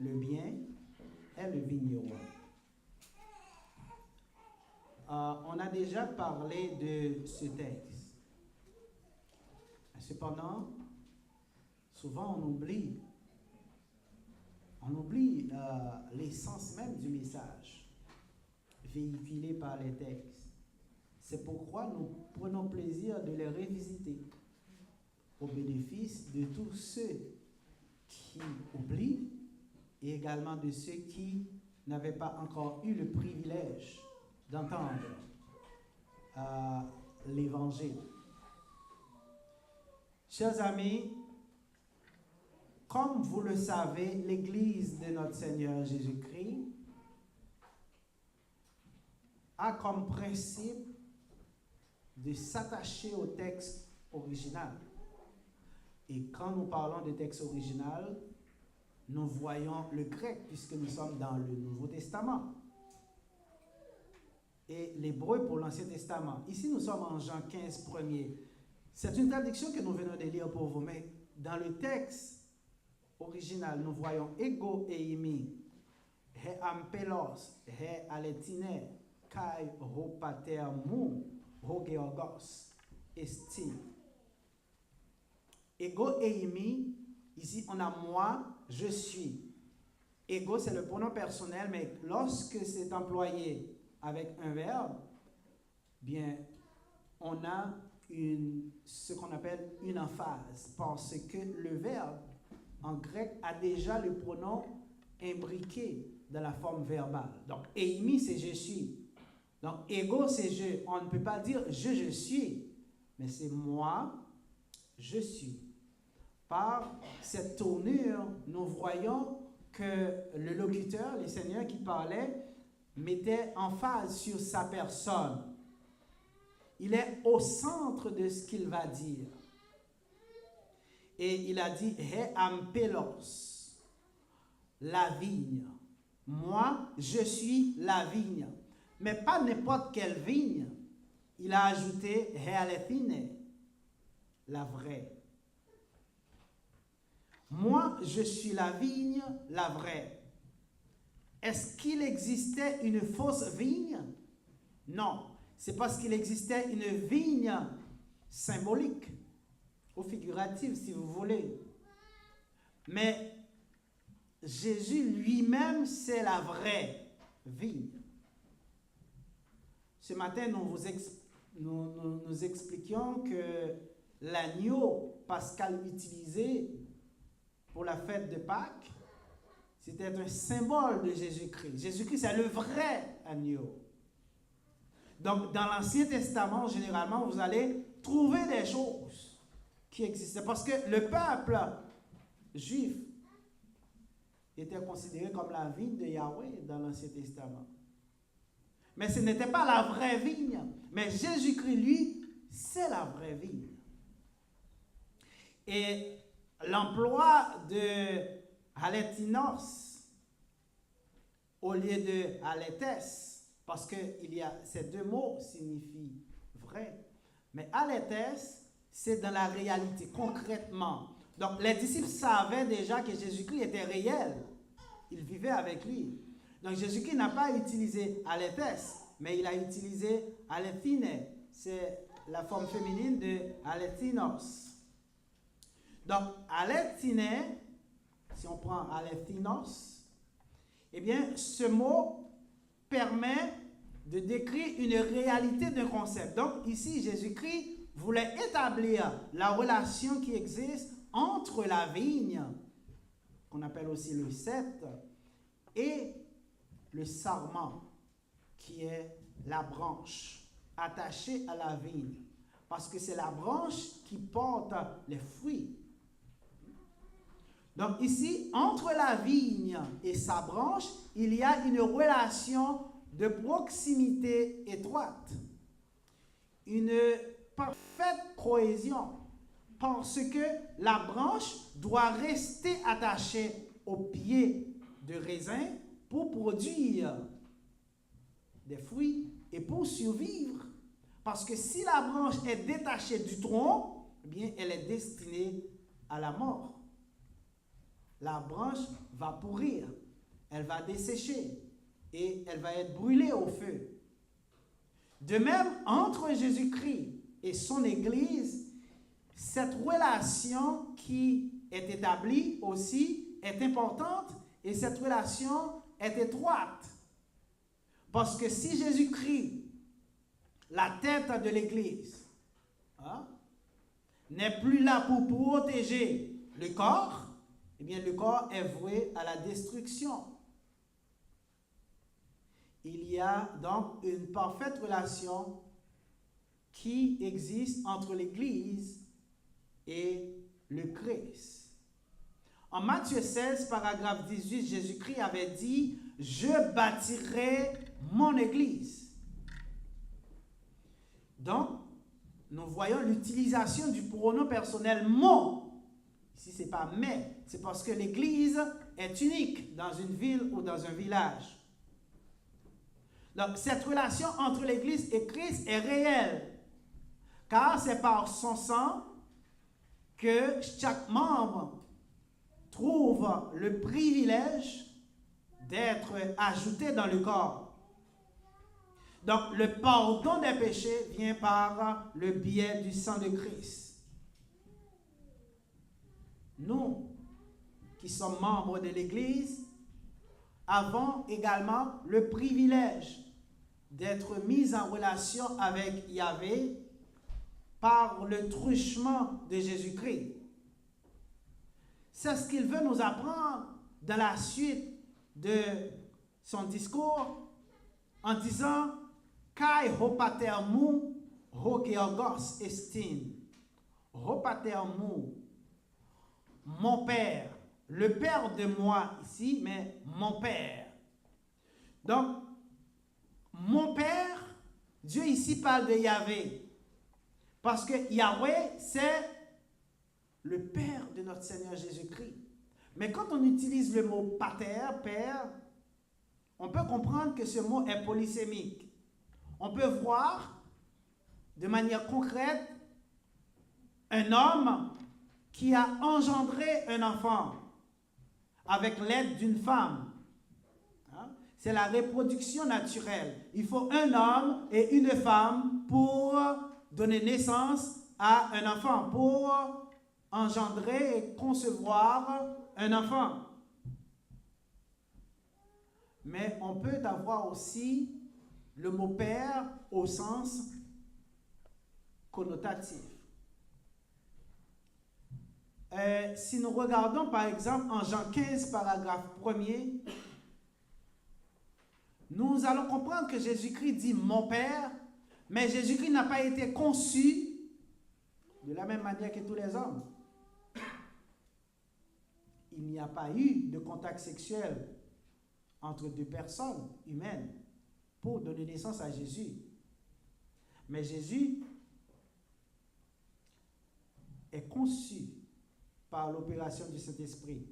le bien est le vigneron. On a déjà parlé de ce texte. Cependant, souvent on oublie l'essence même du message véhiculé par les textes. C'est pourquoi nous prenons plaisir de les revisiter au bénéfice de tous ceux qui oublient et également de ceux qui n'avaient pas encore eu le privilège d'entendre l'Évangile. Chers amis, comme vous le savez, l'Église de notre Seigneur Jésus-Christ a comme principe de s'attacher au texte original. Et quand nous parlons de texte original, nous voyons le grec puisque nous sommes dans le Nouveau Testament. Et l'hébreu pour l'Ancien Testament. Ici, nous sommes en Jean 15, 1er. C'est une traduction que nous venons de lire pour vous, mais dans le texte original, nous voyons ego eimi, he ampelos, he aletine, kai ho pater mu, ho georgos, esti. Ego eimi, ici on a moi, je suis. Ego, c'est le pronom personnel, mais lorsque c'est employé avec un verbe, bien, on a ce qu'on appelle une emphase, parce que le verbe en grec a déjà le pronom imbriqué dans la forme verbale. Donc, eimi, c'est je suis. Donc, ego, c'est je. On ne peut pas dire je suis, mais c'est moi, je suis. Par cette tournure, nous voyons que le locuteur, le Seigneur qui parlait, mettait emphase sur sa personne. Il est au centre de ce qu'il va dire. Et il a dit, he ampelos, la vigne. Moi, je suis la vigne. Mais pas n'importe quelle vigne. Il a ajouté, he alethine, la vraie. Moi, je suis la vigne, la vraie. Est-ce qu'il existait une fausse vigne? Non. C'est parce qu'il existait une vigne symbolique ou figurative, si vous voulez. Mais Jésus lui-même, c'est la vraie vigne. Ce matin, nous expliquions que l'agneau pascal utilisé pour la fête de Pâques, c'était un symbole de Jésus-Christ. Jésus-Christ, c'est le vrai agneau. Donc, dans l'Ancien Testament, généralement, vous allez trouver des choses qui existaient. Parce que le peuple juif était considéré comme la vigne de Yahweh dans l'Ancien Testament. Mais ce n'était pas la vraie vigne. Mais Jésus-Christ, lui, c'est la vraie vigne. Et l'emploi de aletinos au lieu de aletes, parce que ces deux mots signifient vrai. Mais aletes, c'est dans la réalité, concrètement. Donc, les disciples savaient déjà que Jésus-Christ était réel. Ils vivaient avec lui. Donc, Jésus-Christ n'a pas utilisé aletes, mais il a utilisé alethine. C'est la forme féminine de aletinos. Donc, alethine, si on prend alethinos, eh bien, ce mot permet de décrire une réalité d'un concept. Donc, ici, Jésus-Christ voulait établir la relation qui existe entre la vigne, qu'on appelle aussi le cep, et le sarment, qui est la branche attachée à la vigne. Parce que c'est la branche qui porte les fruits. Donc ici, entre la vigne et sa branche, il y a une relation de proximité étroite. Une parfaite cohésion. Parce que la branche doit rester attachée au pied de raisin pour produire des fruits et pour survivre. Parce que si la branche est détachée du tronc, eh bien, elle est destinée à la mort. la branche va pourrir, elle va dessécher et elle va être brûlée au feu. De même, entre Jésus-Christ et son Église, cette relation qui est établie aussi est importante et cette relation est étroite. Parce que si Jésus-Christ, la tête de l'Église, n'est plus là pour protéger le corps, eh bien le corps est voué à la destruction. Il y a donc une parfaite relation qui existe entre l'Église et le Christ. En Matthieu 16, paragraphe 18, Jésus-Christ avait dit « Je bâtirai mon Église ». Donc, nous voyons l'utilisation du pronom personnel « mon ». Ici, ce n'est pas « mais », c'est parce que l'Église est unique dans une ville ou dans un village. Donc, cette relation entre l'Église et Christ est réelle, car c'est par son sang que chaque membre trouve le privilège d'être ajouté dans le corps. Donc, le pardon des péchés vient par le biais du sang de Christ. Nous, qui sommes membres de l'Église, avons également le privilège d'être mis en relation avec Yahvé par le truchement de Jésus-Christ. C'est ce qu'il veut nous apprendre dans la suite de son discours en disant « Kai ho pater mu, ho georgos estin » « Ho pater mu » mon père, le père de moi ici, mais mon père. Donc, mon père, Dieu ici parle de Yahvé. Parce que Yahweh, c'est le père de notre Seigneur Jésus-Christ. Mais quand on utilise le mot pater, père, on peut comprendre que ce mot est polysémique. On peut voir de manière concrète un homme qui a engendré un enfant avec l'aide d'une femme. C'est la reproduction naturelle. Il faut un homme et une femme pour donner naissance à un enfant, pour engendrer et concevoir un enfant. Mais on peut avoir aussi le mot père au sens connotatif. Si nous regardons par exemple en Jean 15, paragraphe 1er, nous allons comprendre que Jésus-Christ dit « mon Père », mais Jésus-Christ n'a pas été conçu de la même manière que tous les hommes. Il n'y a pas eu de contact sexuel entre deux personnes humaines pour donner naissance à Jésus. Mais Jésus est conçu par l'opération du Saint-Esprit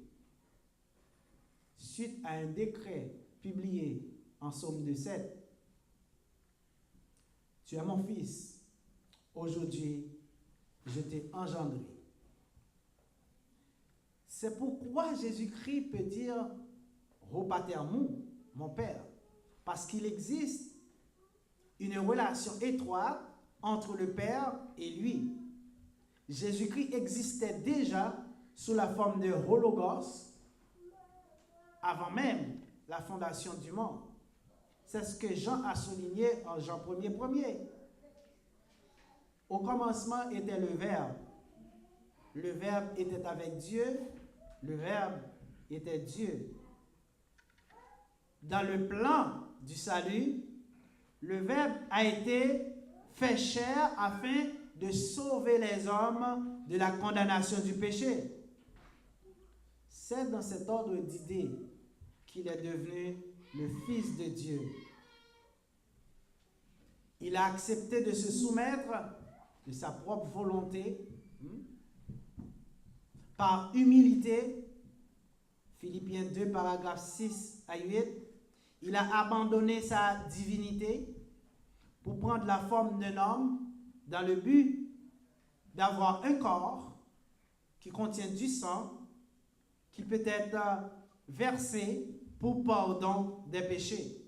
suite à un décret publié en Psaume 2:7. Tu es mon fils, aujourd'hui je t'ai engendré. C'est pourquoi Jésus-Christ peut dire Ho pater mu, mon père, parce qu'il existe une relation étroite entre le Père et lui. Jésus-Christ existait déjà sous la forme de Hologos avant même la fondation du monde. C'est ce que Jean a souligné en Jean 1er. Au commencement était le Verbe. Le Verbe était avec Dieu. Le Verbe était Dieu. Dans le plan du salut, le Verbe a été fait chair afin de sauver les hommes de la condamnation du péché. C'est dans cet ordre d'idées qu'il est devenu le Fils de Dieu. Il a accepté de se soumettre de sa propre volonté par humilité. Philippiens 2, paragraphe 6 à 8. Il a abandonné sa divinité pour prendre la forme d'un homme dans le but d'avoir un corps qui contient du sang qui peut être versé pour pardon des péchés.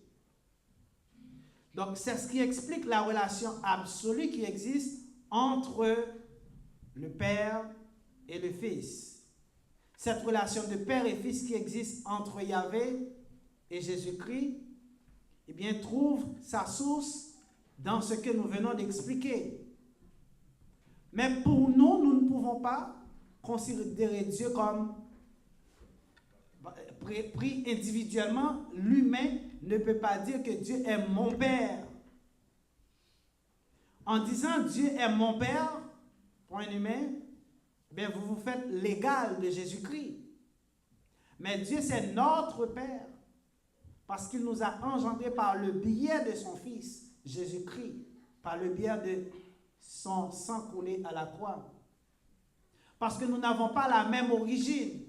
Donc, c'est ce qui explique la relation absolue qui existe entre le Père et le Fils. Cette relation de Père et Fils qui existe entre Yahvé et Jésus-Christ, eh bien, trouve sa source dans ce que nous venons d'expliquer. Mais pour nous, nous ne pouvons pas considérer Dieu comme pris individuellement. L'humain ne peut pas dire que Dieu est mon Père. En disant Dieu est mon Père, pour un humain, bien vous vous faites l'égal de Jésus-Christ. Mais Dieu, c'est notre Père, parce qu'il nous a engendrés par le biais de son Fils, Jésus-Christ, par le biais de son sang coulé à la croix. Parce que nous n'avons pas la même origine.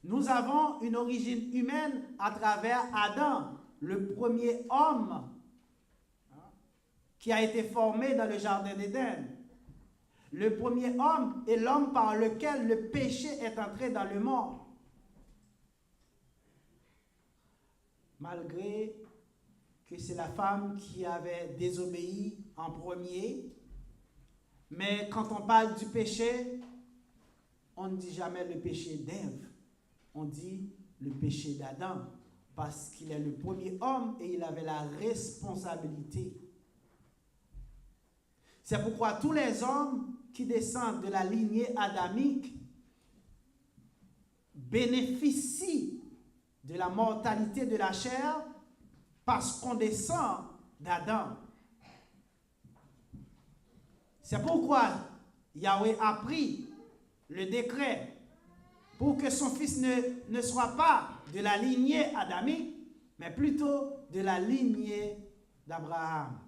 Nous avons une origine humaine à travers Adam, le premier homme qui a été formé dans le jardin d'Éden. Le premier homme est l'homme par lequel le péché est entré dans le monde. Malgré que c'est la femme qui avait désobéi en premier, mais quand on parle du péché, on ne dit jamais le péché d'Ève, on dit le péché d'Adam, parce qu'il est le premier homme et il avait la responsabilité. C'est pourquoi tous les hommes qui descendent de la lignée adamique bénéficient de la mortalité de la chair parce qu'on descend d'Adam. C'est pourquoi Yahweh a pris le décret pour que son fils ne soit pas de la lignée adamique, mais plutôt de la lignée d'Abraham.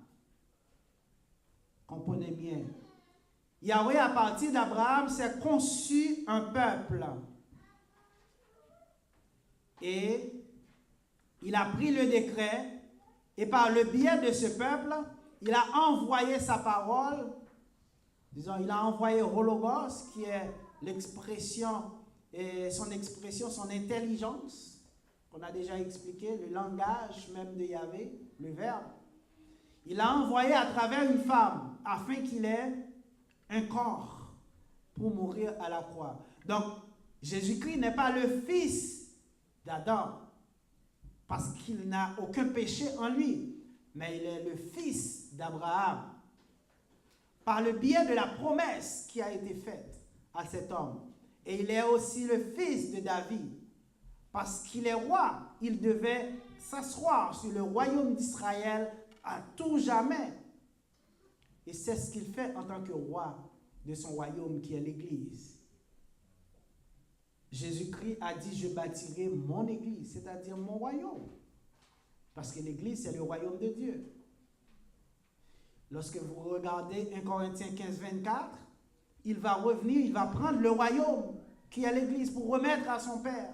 Comprenez bien. Yahweh, à partir d'Abraham, s'est conçu un peuple. Et il a pris le décret, et par le biais de ce peuple, il a envoyé sa parole, disons, il a envoyé Hologos, qui est l'expression, et son expression, son intelligence, qu'on a déjà expliqué, le langage même de Yahvé, le verbe. Il l'a envoyé à travers une femme, afin qu'il ait un corps pour mourir à la croix. Donc, Jésus-Christ n'est pas le fils d'Adam, parce qu'il n'a aucun péché en lui, mais il est le fils d'Abraham, par le biais de la promesse qui a été faite à cet homme. Et il est aussi le fils de David, parce qu'il est roi, il devait s'asseoir sur le royaume d'Israël à tout jamais. Et c'est ce qu'il fait en tant que roi de son royaume qui est l'Église. Jésus-Christ a dit, je bâtirai mon Église, c'est-à-dire mon royaume. Parce que l'Église, c'est le royaume de Dieu. Lorsque vous regardez 1 Corinthiens 15, 24, il va revenir, il va prendre le royaume qui est l'Église pour remettre à son Père.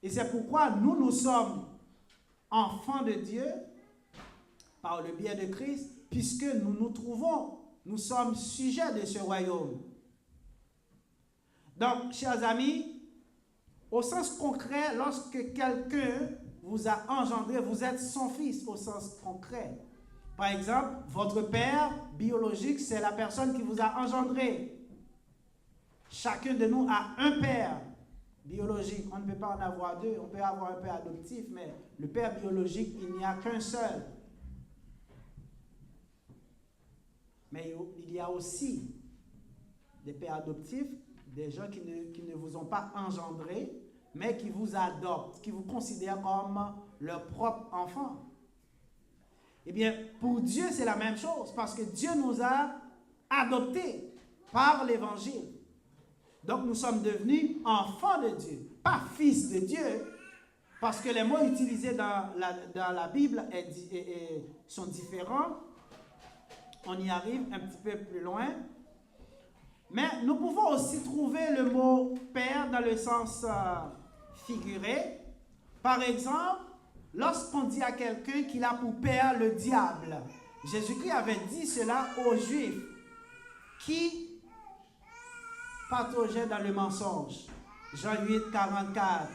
Et c'est pourquoi nous sommes enfants de Dieu par le biais de Christ, puisque nous sommes sujets de ce royaume. Donc, chers amis, au sens concret, lorsque quelqu'un vous a engendré, vous êtes son fils au sens concret. Par exemple, votre père biologique, c'est la personne qui vous a engendré. Chacun de nous a un père biologique. On ne peut pas en avoir deux. On peut avoir un père adoptif, mais le père biologique, il n'y a qu'un seul. Mais il y a aussi des pères adoptifs, des gens qui ne vous ont pas engendré, mais qui vous adoptent, qui vous considèrent comme leur propre enfant. Eh bien, pour Dieu, c'est la même chose, parce que Dieu nous a adoptés par l'Évangile. Donc, nous sommes devenus enfants de Dieu, pas fils de Dieu, parce que les mots utilisés dans la Bible sont différents. On y arrive un petit peu plus loin. Mais nous pouvons aussi trouver le mot « père » dans le sens figuré. Par exemple, lorsqu'on dit à quelqu'un qu'il a pour père le diable, Jésus-Christ avait dit cela aux Juifs qui pataugeait dans le mensonge. Jean 8, 44.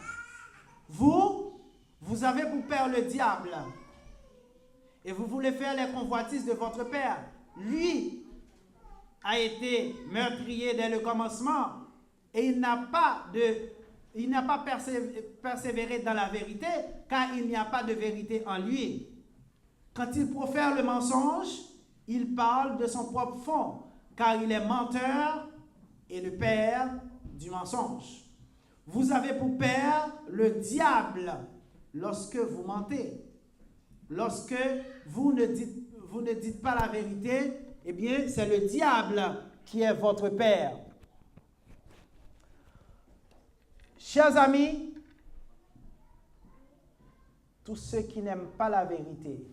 Vous avez pour père le diable. Et vous voulez faire les convoitises de votre père. Lui a été meurtrier dès le commencement. Et il n'a pas persévéré dans la vérité, car il n'y a pas de vérité en lui. Quand il profère le mensonge, il parle de son propre fond, car il est menteur et le père du mensonge. Vous avez pour père le diable lorsque vous mentez. Lorsque vous ne dites pas la vérité, eh bien, c'est le diable qui est votre père. Chers amis, tous ceux qui n'aiment pas la vérité,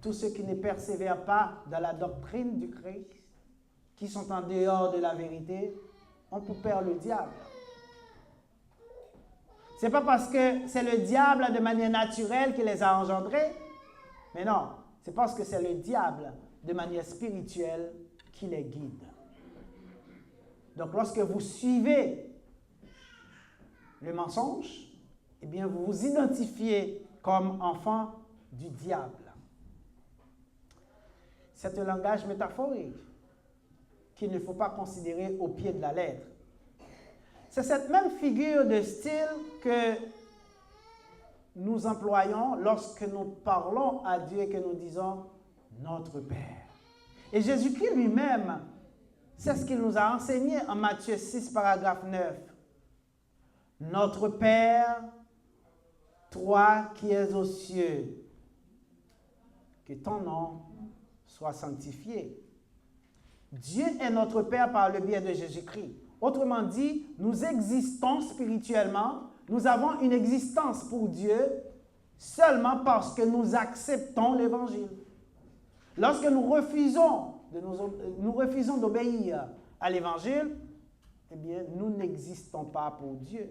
tous ceux qui ne persévèrent pas dans la doctrine du Christ, qui sont en dehors de la vérité, ont pour père le diable. Ce n'est pas parce que c'est le diable de manière naturelle qui les a engendrés, mais non, c'est parce que c'est le diable de manière spirituelle qui les guide. Donc lorsque vous suivez le mensonge, eh bien vous vous identifiez comme enfant du diable. C'est un langage métaphorique qu'il ne faut pas considérer au pied de la lettre. C'est cette même figure de style que nous employons lorsque nous parlons à Dieu et que nous disons « Notre Père ». Et Jésus-Christ lui-même, c'est ce qu'il nous a enseigné en Matthieu 6, paragraphe 9. « Notre Père, toi qui es aux cieux, que ton nom soit sanctifié. » Dieu est notre Père par le biais de Jésus-Christ. Autrement dit, nous existons spirituellement, nous avons une existence pour Dieu seulement parce que nous acceptons l'Évangile. Lorsque nous refusons d'obéir à l'Évangile, eh bien, nous n'existons pas pour Dieu.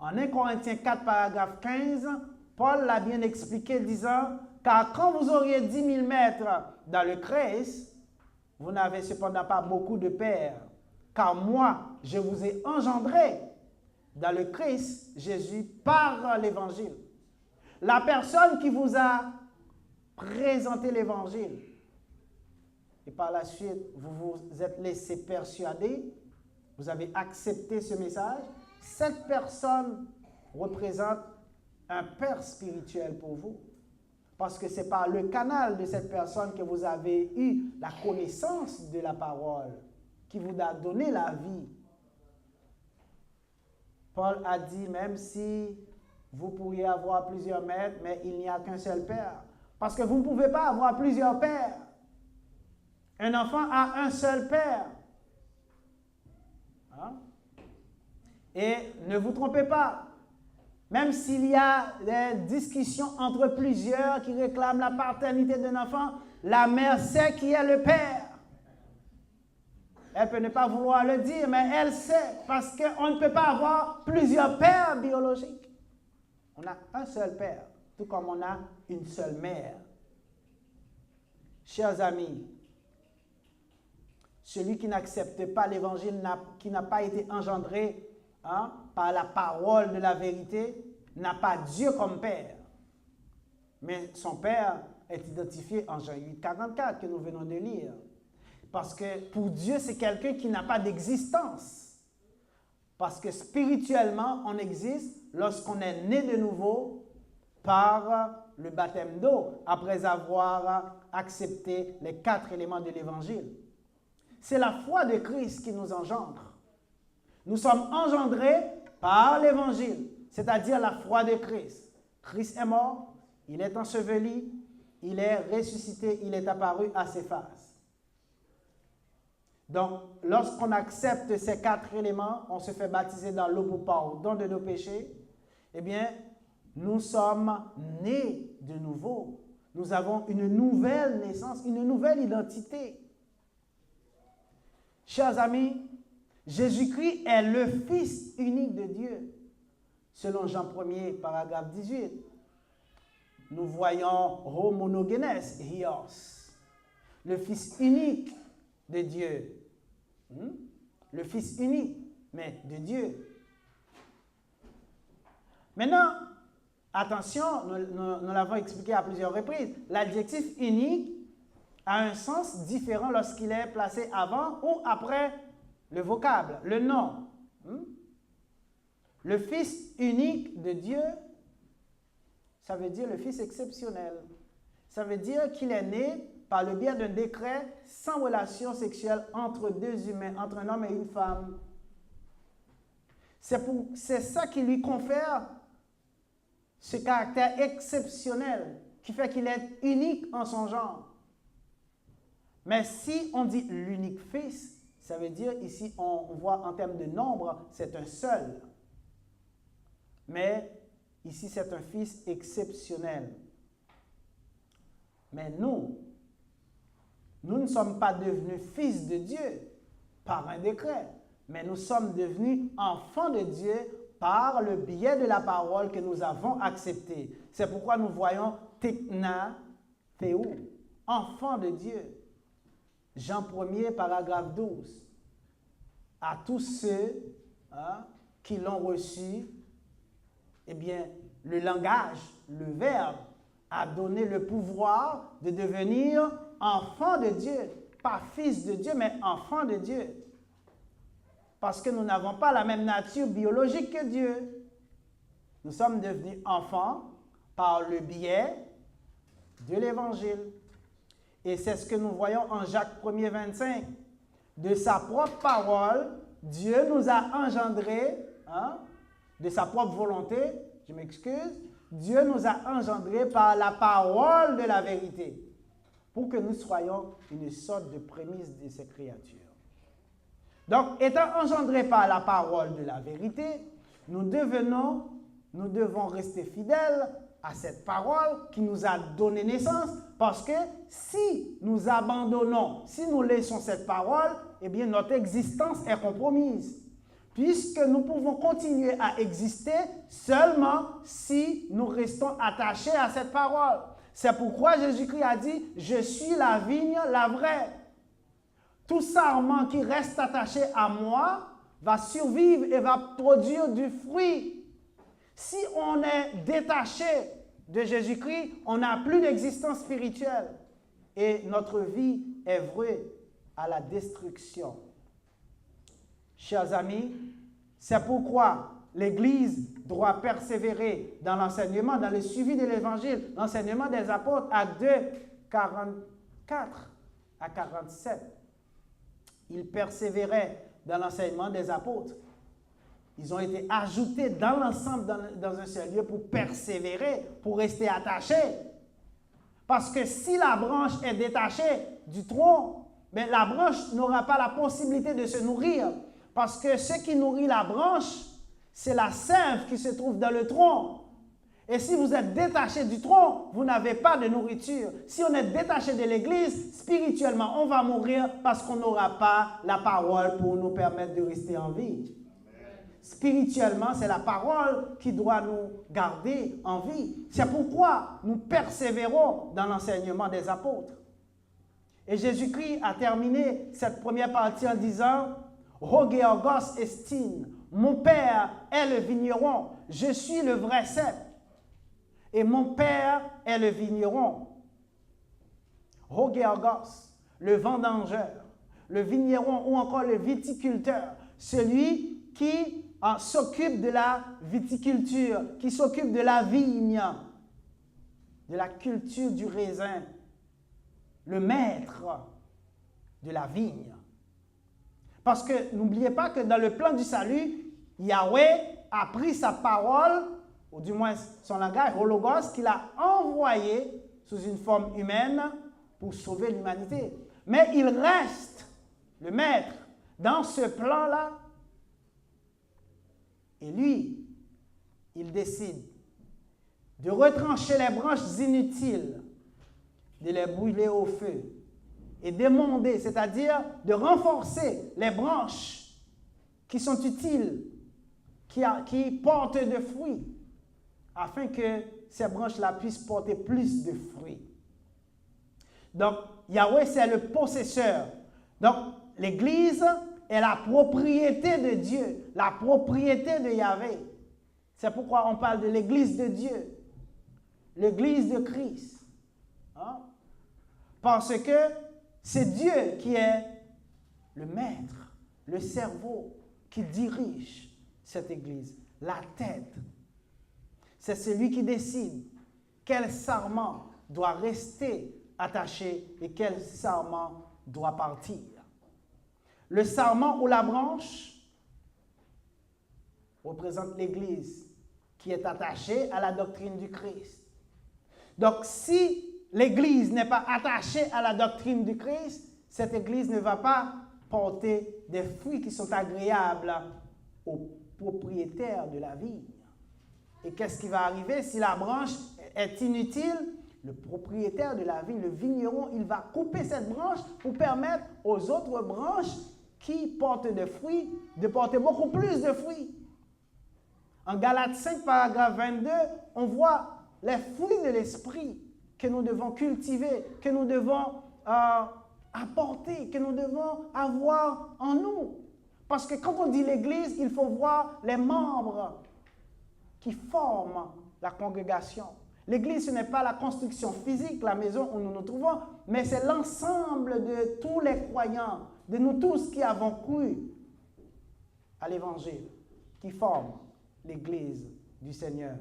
En 1 Corinthiens 4, paragraphe 15, Paul l'a bien expliqué disant « Car quand vous auriez 10 000 maîtres dans le Christ, vous n'avez cependant pas beaucoup de pères. Car moi, je vous ai engendré dans le Christ Jésus par l'Évangile. » La personne qui vous a présenté l'Évangile, et par la suite, vous vous êtes laissé persuader, vous avez accepté ce message, cette personne représente un père spirituel pour vous. Parce que c'est par le canal de cette personne que vous avez eu la connaissance de la parole, qui vous a donné la vie. Paul a dit, même si vous pourriez avoir plusieurs maîtres, mais il n'y a qu'un seul père. Parce que vous ne pouvez pas avoir plusieurs pères. Un enfant a un seul père. Hein? Et ne vous trompez pas, même s'il y a des discussions entre plusieurs qui réclament la paternité d'un enfant, la mère sait qui est le père. Elle peut ne pas vouloir le dire, mais elle sait, parce qu'on ne peut pas avoir plusieurs pères biologiques. On a un seul père, tout comme on a une seule mère. Chers amis, celui qui n'accepte pas l'Évangile, qui n'a pas été engendré par la parole de la vérité, n'a pas Dieu comme père. Mais son père est identifié en Jean 8, 44 que nous venons de lire. Parce que pour Dieu, c'est quelqu'un qui n'a pas d'existence. Parce que spirituellement, on existe lorsqu'on est né de nouveau par le baptême d'eau, après avoir accepté les 4 éléments de l'Évangile. C'est la foi de Christ qui nous engendre. Nous sommes engendrés par l'Évangile, c'est-à-dire la foi de Christ. Christ est mort, il est enseveli, il est ressuscité, il est apparu à ses faces. Donc, lorsqu'on accepte ces 4 éléments, on se fait baptiser dans l'eau pour pardon de nos péchés, eh bien, nous sommes nés de nouveau. Nous avons une nouvelle naissance, une nouvelle identité. Chers amis, Jésus-Christ est le Fils unique de Dieu. Selon Jean 1er, paragraphe 18, nous voyons homonogenes hios, le Fils unique de Dieu. le Fils unique, mais de Dieu. Maintenant, attention, nous l'avons expliqué à plusieurs reprises, l'adjectif unique a un sens différent lorsqu'il est placé avant ou après le vocable, le nom. Le Fils unique de Dieu, ça veut dire le Fils exceptionnel. Ça veut dire qu'il est né par le biais d'un décret sans relation sexuelle entre deux humains, entre un homme et une femme. C'est ça qui lui confère ce caractère exceptionnel, qui fait qu'il est unique en son genre. Mais si on dit l'unique Fils, ça veut dire ici, on voit en termes de nombre, c'est un seul. Mais ici, c'est un Fils exceptionnel. Mais nous ne sommes pas devenus fils de Dieu par un décret, mais nous sommes devenus enfants de Dieu par le biais de la parole que nous avons acceptée. C'est pourquoi nous voyons Tekna Théou, enfant de Dieu. Jean 1er, paragraphe 12. À tous ceux qui l'ont reçu, eh bien, le langage, le verbe, a donné le pouvoir de devenir enfant de Dieu. Pas fils de Dieu, mais enfant de Dieu. Parce que nous n'avons pas la même nature biologique que Dieu. Nous sommes devenus enfants par le biais de l'Évangile. Et c'est ce que nous voyons en Jacques 1er, 25. De sa propre parole, Dieu nous a engendrés, de sa propre volonté, je m'excuse, Dieu nous a engendrés par la parole de la vérité, pour que nous soyons une sorte de prémisse de ces créatures. Donc, étant engendrés par la parole de la vérité, nous devons rester fidèles à cette parole qui nous a donné naissance, parce que si nous abandonnons, si nous laissons cette parole, eh bien notre existence est compromise. Puisque nous pouvons continuer à exister seulement si nous restons attachés à cette parole. C'est pourquoi Jésus-Christ a dit, « Je suis la vigne, la vraie. » Tout sarment qui reste attaché à moi va survivre et va produire du fruit. Si on est détaché de Jésus-Christ, on n'a plus d'existence spirituelle et notre vie est vouée à la destruction. Chers amis, c'est pourquoi l'Église doit persévérer dans l'enseignement, dans le suivi de l'Évangile, l'enseignement des apôtres, Actes 2, 44 à 47. Ils persévéraient dans l'enseignement des apôtres. Ils ont été ajoutés dans l'ensemble, dans un seul lieu pour persévérer, pour rester attachés. Parce que si la branche est détachée du tronc, mais la branche n'aura pas la possibilité de se nourrir. Parce que ce qui nourrit la branche, c'est la sève qui se trouve dans le tronc. Et si vous êtes détaché du tronc, vous n'avez pas de nourriture. Si on est détaché de l'Église, spirituellement, on va mourir parce qu'on n'aura pas la parole pour nous permettre de rester en vie. Spirituellement, c'est la parole qui doit nous garder en vie. C'est pourquoi nous persévérons dans l'enseignement des apôtres. Et Jésus-Christ a terminé cette première partie en disant « Hogeorgos estine, mon Père est le vigneron, je suis le vrai cep, et mon Père est le vigneron. » Hogeorgos, le vendangeur, le vigneron ou encore le viticulteur, celui qui s'occupe de la viticulture, qui s'occupe de la vigne, de la culture du raisin, le maître de la vigne. Parce que n'oubliez pas que dans le plan du salut, Yahweh a pris sa parole, ou du moins son langage, hologos, qu'il a envoyé sous une forme humaine pour sauver l'humanité. Mais il reste le maître dans ce plan-là. Et lui, il décide de retrancher les branches inutiles, de les brûler au feu et d'émonder, c'est-à-dire de renforcer les branches qui sont utiles, qui portent de fruits, afin que ces branches-là puissent porter plus de fruits. Donc, Yahweh, c'est le possesseur. Donc, l'Église est la propriété de Dieu, la propriété de Yahvé. C'est pourquoi on parle de l'Église de Dieu, l'Église de Christ. Hein? Parce que c'est Dieu qui est le maître, le cerveau qui dirige cette Église, la tête. C'est celui qui décide quel sarment doit rester attaché et quel sarment doit partir. Le sarment ou la branche représente l'Église qui est attachée à la doctrine du Christ. Donc, si l'Église n'est pas attachée à la doctrine du Christ, cette Église ne va pas porter des fruits qui sont agréables aux propriétaires de la vigne. Et qu'est-ce qui va arriver si la branche est inutile? Le propriétaire de la vigne, le vigneron, il va couper cette branche pour permettre aux autres branches qui portent des fruits de porter beaucoup plus de fruits. En Galates 5, paragraphe 22, on voit les fruits de l'esprit que nous devons cultiver, que nous devons apporter, que nous devons avoir en nous. Parce que quand on dit l'Église, il faut voir les membres qui forment la congrégation. L'Église, ce n'est pas la construction physique, la maison où nous nous trouvons, mais c'est l'ensemble de tous les croyants, de nous tous qui avons cru à l'Évangile, qui forment l'Église du Seigneur.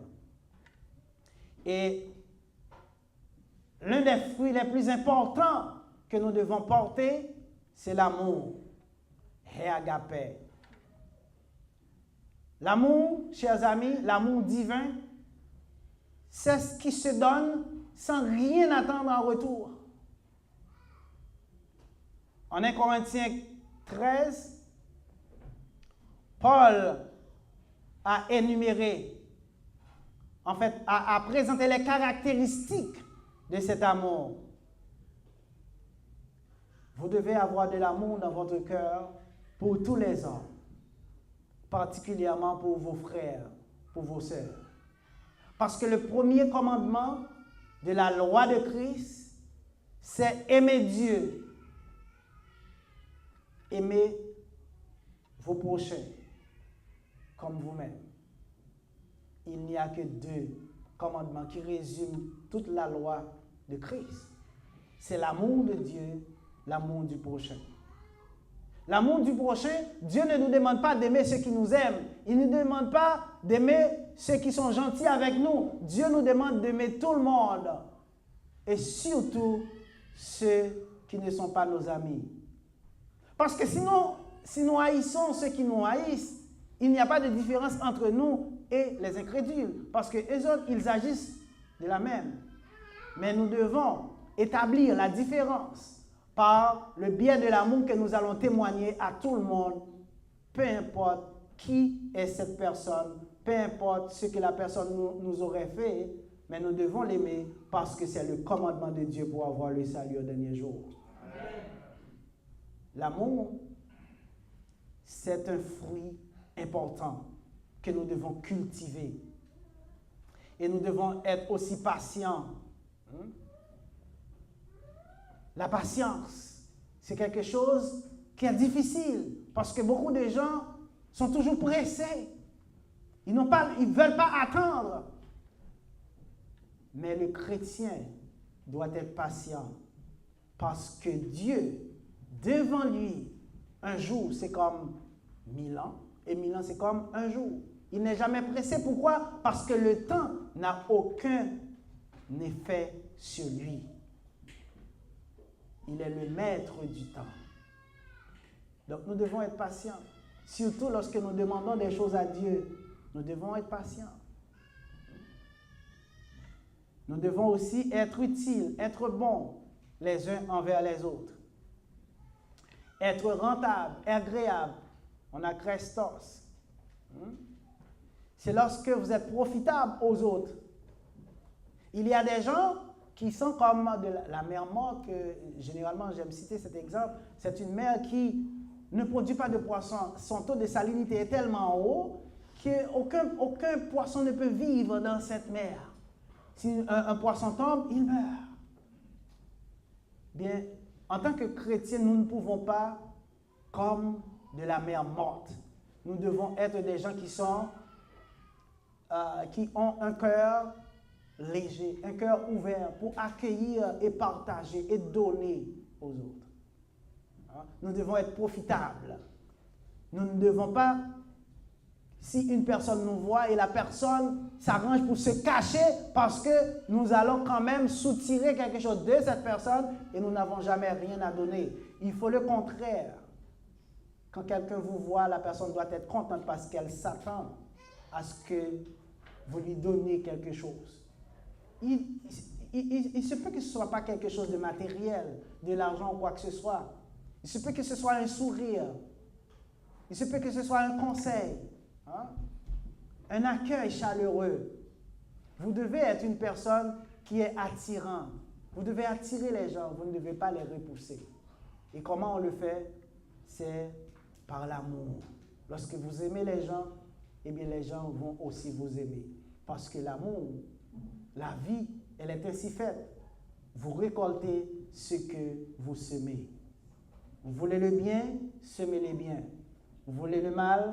Et l'un des fruits les plus importants que nous devons porter, c'est l'amour. Et agapé. L'amour, chers amis, l'amour divin, c'est ce qui se donne sans rien attendre en retour. En 1 Corinthiens 13, Paul a énuméré, en fait, a présenté les caractéristiques de cet amour. Vous devez avoir de l'amour dans votre cœur pour tous les hommes, particulièrement pour vos frères, pour vos sœurs. Parce que le premier commandement de la loi de Christ, c'est aimer Dieu, aimer vos prochains comme vous-même. Il n'y a que 2 commandements qui résument toute la loi de Christ. C'est l'amour de Dieu, l'amour du prochain. L'amour du prochain, Dieu ne nous demande pas d'aimer ceux qui nous aiment. Il ne nous demande pas d'aimer ceux qui sont gentils avec nous. Dieu nous demande d'aimer tout le monde. Et surtout ceux qui ne sont pas nos amis. Parce que sinon, si nous haïssons ceux qui nous haïssent, il n'y a pas de différence entre nous et les incrédules. Parce que eux autres, ils agissent de la même. Mais nous devons établir la différence par le biais de l'amour que nous allons témoigner à tout le monde, peu importe qui est cette personne, peu importe ce que la personne nous aurait fait, mais nous devons l'aimer parce que c'est le commandement de Dieu pour avoir le salut au dernier jour. L'amour, c'est un fruit important que nous devons cultiver. Et nous devons être aussi patients. La patience, c'est quelque chose qui est difficile parce que beaucoup de gens sont toujours pressés. Ils ne veulent pas attendre. Mais le chrétien doit être patient parce que Dieu, devant lui, un jour, c'est comme 1000 ans et 1000 ans, c'est comme un jour. Il n'est jamais pressé. Pourquoi? Parce que le temps n'a aucun effet sur lui. Il est le maître du temps. Donc nous devons être patients. Surtout lorsque nous demandons des choses à Dieu, nous devons être patients. Nous devons aussi être utiles, être bons les uns envers les autres. Être rentable, agréable. On a Christos. C'est lorsque vous êtes profitable aux autres. Il y a des gens qui sont comme la mère morte, que généralement j'aime citer cet exemple. C'est une mère qui ne produit pas de poisson. Son taux de salinité est tellement haut qu'aucun poisson ne peut vivre dans cette mer. Si un poisson tombe, il meurt. Bien, en tant que chrétien, nous ne pouvons pas, comme de la mer morte. Nous devons être des gens qui ont un cœur léger, un cœur ouvert pour accueillir et partager et donner aux autres. Nous devons être profitables. Nous ne devons pas, si une personne nous voit et la personne s'arrange pour se cacher parce que nous allons quand même soutirer quelque chose de cette personne et nous n'avons jamais rien à donner. Il faut le contraire. Quand quelqu'un vous voit, la personne doit être contente parce qu'elle s'attend à ce que vous lui donniez quelque chose. Il se peut que ce ne soit pas quelque chose de matériel, de l'argent ou quoi que ce soit. Il se peut que ce soit un sourire. Il se peut que ce soit un conseil, un accueil chaleureux. Vous devez être une personne qui est attirante. Vous devez attirer les gens, vous ne devez pas les repousser. Et comment on le fait? C'est par l'amour. Lorsque vous aimez les gens, eh bien les gens vont aussi vous aimer. Parce que l'amour, la vie, elle est ainsi faite. Vous récoltez ce que vous semez. Vous voulez le bien, semez-le bien. Vous voulez le mal,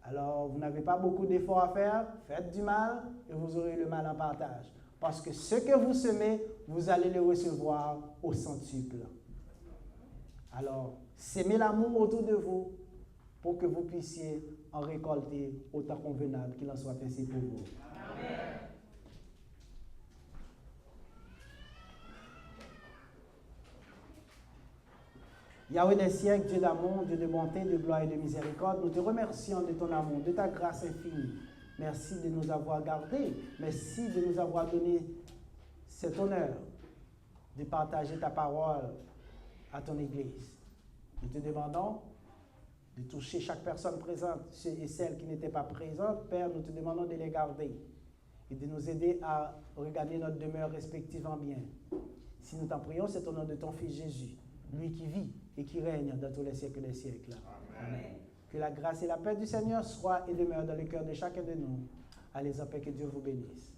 alors vous n'avez pas beaucoup d'efforts à faire, faites du mal et vous aurez le mal en partage. Parce que ce que vous semez, vous allez le recevoir au centuple. Alors, semez l'amour autour de vous pour que vous puissiez en récolter autant convenable qu'il en soit ainsi pour vous. Amen. Yahweh des siècles, Dieu d'amour, Dieu de bonté, de gloire et de miséricorde, nous te remercions de ton amour, de ta grâce infinie. Merci de nous avoir gardés. Merci de nous avoir donné cet honneur de partager ta parole à ton Église. Nous te demandons de toucher chaque personne présente, ceux et celles qui n'étaient pas présentes. Père, nous te demandons de les garder et de nous aider à regagner notre demeure respective en bien. Si nous t'en prions, c'est au nom de ton Fils Jésus, lui qui vit et qui règne dans tous les siècles des siècles. Amen. Que la grâce et la paix du Seigneur soient et demeurent dans le cœur de chacun de nous. Allez en paix, que Dieu vous bénisse.